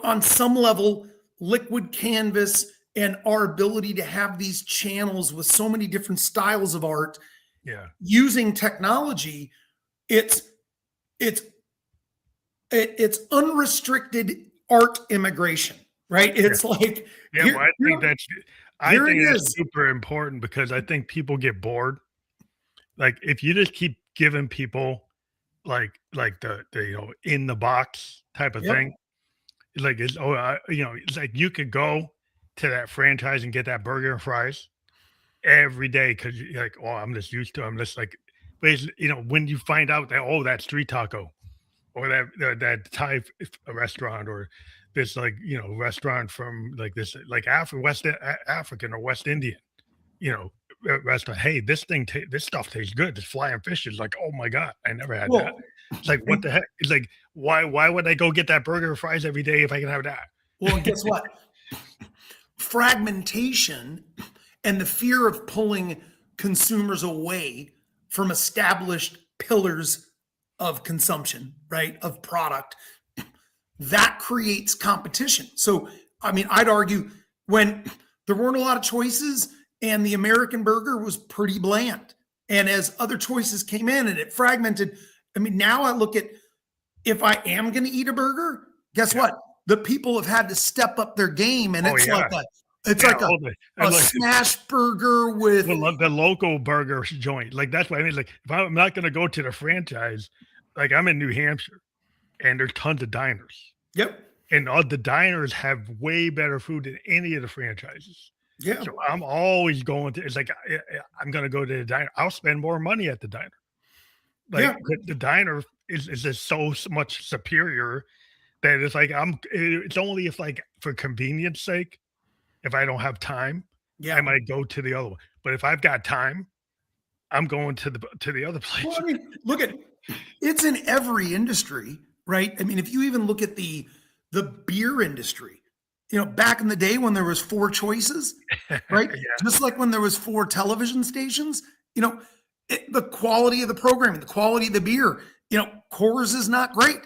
on some level, liquid canvas and our ability to have these channels with so many different styles of art, using technology, it's unrestricted art immigration, right? It's like, well, I think that's super important, because I think people get bored. Like, if you just keep giving people like the in the box type of thing, like it's it's like you could go to that franchise and get that burger and fries every day, because you're like, oh, I'm just used to it. I'm just like, but it's, when you find out that, that street taco, or that Thai restaurant, or this restaurant from like this West African or West Indian, restaurant. Hey, this stuff tastes good. This flying fish is like, oh my god, I never had that. It's like, what the heck? It's like, why would I go get that burger and fries every day if I can have that? Well, and guess what? Fragmentation and the fear of pulling consumers away from established pillars of consumption, right? Of product, that creates competition. So, I mean, I'd argue when there weren't a lot of choices and the American burger was pretty bland, and as other choices came in and it fragmented, I mean, now I look at, if I am going to eat a burger, guess what? The people have had to step up their game, and it's like a smash burger with the local burger joint. Like, that's what I mean. Like, if I'm not going to go to the franchise, like, I'm in New Hampshire, and there's tons of diners. Yep. And all the diners have way better food than any of the franchises. Yeah. So I'm always going to, it's like, I'm going to go to the diner. I'll spend more money at the diner. Like, the diner is just so much superior that it's like, it's only if, like, for convenience sake, if I don't have time, I might go to the other one. But if I've got time, I'm going to the other place. Well, I mean, look at, it's in every industry, right? I mean, if you even look at the beer industry, back in the day when there was 4 choices, right? Just like when there was 4 television stations, the quality of the programming, the quality of the beer, Coors is not great.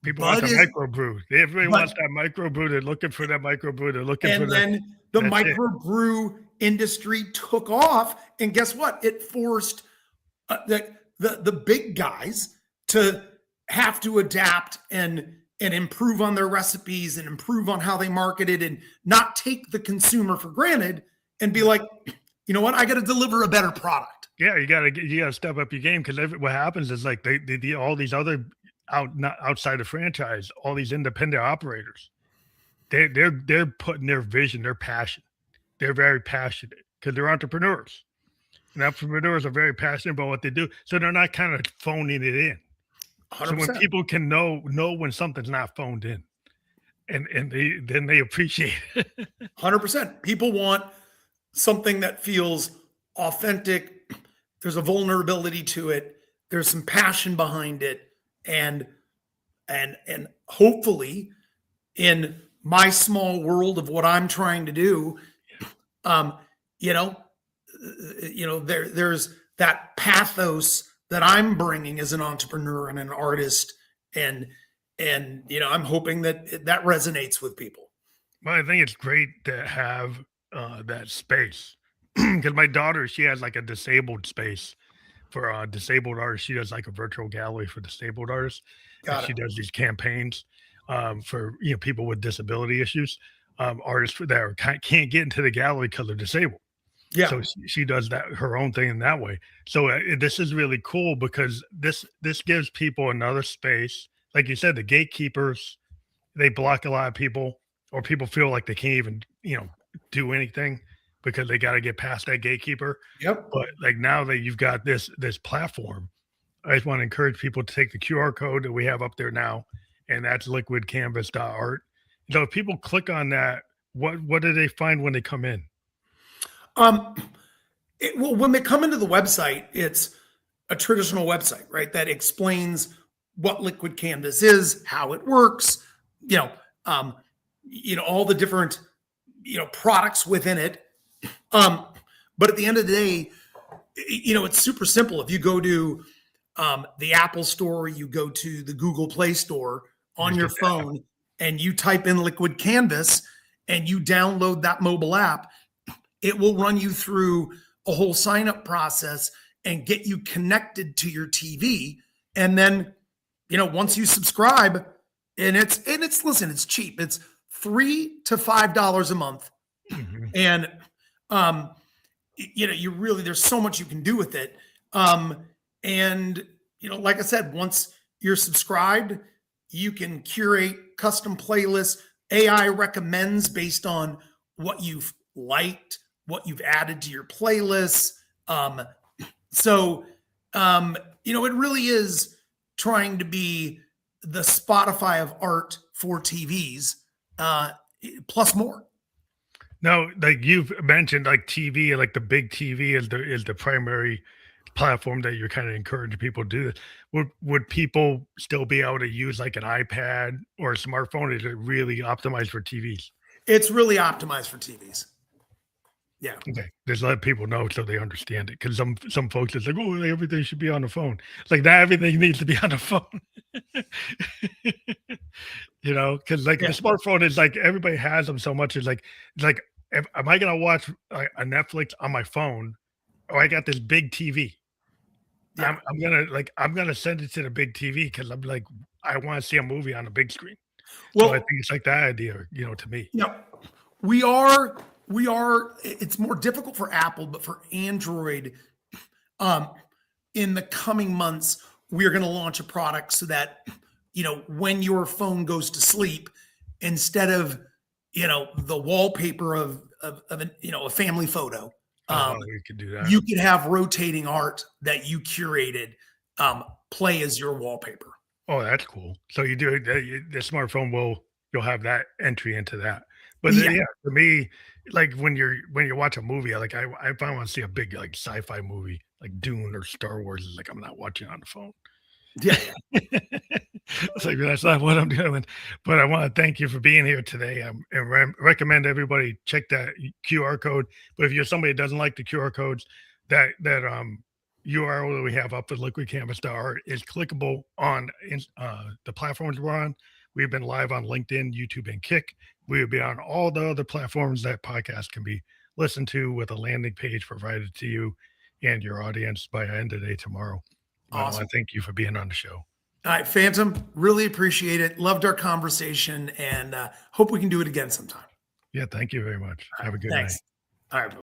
People want the microbrew. Everybody wants that microbrew. They're looking for that microbrew. They're looking for that. And then the microbrew industry took off, and guess what? It forced the big guys to have to adapt and improve on their recipes and improve on how they marketed, and not take the consumer for granted, and be like, you know what? I got to deliver a better product. Yeah, you gotta step up your game, because what happens is, like, they all these other outside the franchise, all these independent operators, they're putting their vision, their passion. They're very passionate because they're entrepreneurs. And entrepreneurs are very passionate about what they do, so they're not kind of phoning it in. 100%. So when people can know when something's not phoned in, and they appreciate it. 100%. People want something that feels authentic. There's a vulnerability to it. There's some passion behind it, and hopefully, in my small world of what I'm trying to do, there's that pathos that I'm bringing as an entrepreneur and an artist, and I'm hoping that resonates with people. Well, I think it's great to have that space, because my daughter, she has like a disabled space for disabled artists. She does like a virtual gallery for disabled artists. She does these campaigns for people with disability issues, artists that can't get into the gallery because they're disabled. Yeah. So she does that, her own thing in that way. So this is really cool, because this gives people another space. Like you said, the gatekeepers, they block a lot of people, or people feel like they can't even do anything. because they got to get past that gatekeeper. Yep. But like now that you've got this platform, I just want to encourage people to take the QR code that we have up there now, and that's liquidcanvas.art. So if people click on that, what do they find when they come in? Well, when they come into the website, it's a traditional website, right? That explains what Liquid Canvas is, how it works, all the different, products within it. But at the end of the day, it's super simple. If you go to the Apple Store, you go to the Google Play Store on your phone, and you type in Liquid Canvas and you download that mobile app, it will run you through a whole sign up process and get you connected to your TV. And then, once you subscribe, and it's cheap. It's $3 to $5 a month. Mm-hmm. And, there's so much you can do with it. Like I said, once you're subscribed, you can curate custom playlists. AI recommends based on what you've liked, what you've added to your playlists. It really is trying to be the Spotify of art for TVs, plus more. Now, like you've mentioned, like TV, like the big TV is the primary platform that you're kind of encouraging people to do this. Would people still be able to use like an iPad or a smartphone? Is it really optimized for TVs? It's really optimized for TVs. Yeah. Okay. Just let people know so they understand it. Because some folks is like, oh, everything should be on the phone. It's like not everything needs to be on the phone. Because like the smartphone is like everybody has them so much. It's like am I gonna watch a Netflix on my phone? Or I got this big TV. Yeah. I'm gonna send it to the big TV because I'm like, I want to see a movie on a big screen. Well, so I think it's like that idea, to me. Yeah. We are, it's more difficult for Apple, but for Android, in the coming months, we are going to launch a product so that, when your phone goes to sleep, instead of, the wallpaper of a family photo, you could do that. You could have rotating art that you curated, play as your wallpaper. Oh, that's cool. So you do the smartphone you'll have that entry into that. But for me, like when you watch a movie, like if I want to see a big like sci-fi movie like Dune or Star Wars, it's like I'm not watching on the phone. Yeah. It's like that's not what I'm doing. But I want to thank you for being here today. And recommend everybody check that QR code. But if you're somebody that doesn't like the QR codes, that URL that we have up at liquidcanvas.art is clickable on the platforms we're on. We've been live on LinkedIn, YouTube, and Kick. We will be on all the other platforms that podcast can be listened to with a landing page provided to you and your audience by the end of the day tomorrow. Awesome. I want to thank you for being on the show. All right, Phantom, really appreciate it. Loved our conversation and hope we can do it again sometime. Yeah, thank you very much. Have a good Thanks. night. All right.